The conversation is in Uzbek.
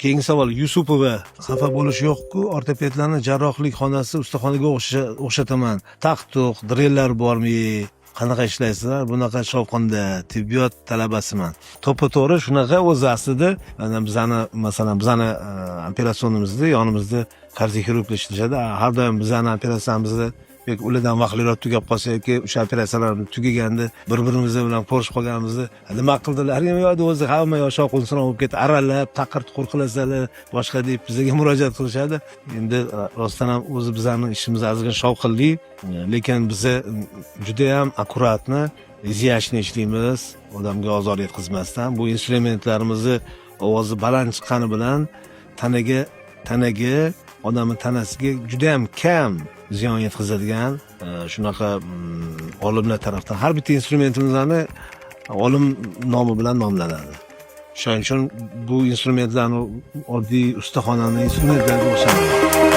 Keyingi savol, Yusupova xafa bo'lish yo'q-ku, ortopedlarni jarrohlik xonasi ustaxonaga o'xshataman. Taxt-tuq, drellar bormi? Qanaqa ishlaysizlar? Bunaqa shovqinda tibbiyot talabasiman. To'ppa-to'g'ri shunaqa o'zi aslida masalan bizani operasionimizda yonimizda kardioxirurglar ishlashadi. Har doim bizani operatsiyamizda ulardan vaqtliroq tugab qolsa yoki o'sha operatsiyalar tugaganda bir-birimiz bilan ko'rishib qolganimizda nima qildilar? Yo'qda o'zi hamma shovqin-suron bo'lib ketdi, aralab, taqir-tuqur qilasalar, boshqa deb bizga murojaat qilishadi. Endi rostdan ham o'zi bizning ishimiz ozgina shovqinli, lekin biz juda ham akkuratni, iziyashni ishlaymiz, odamga ozor yetkazmasdan. Bu instrumentlarimizni ovozi baland chiqqani bilan tanaga odamning tanasiga juda ham kam ziyon yetkazadigan shunaqa olimlar tarafdan har bitta instrumentimizni olim nomi bilan nomlanadi. Shuning uchun bu instrumentlarni oddiy ustaxonaning instrumentlariga o'xshamaydi.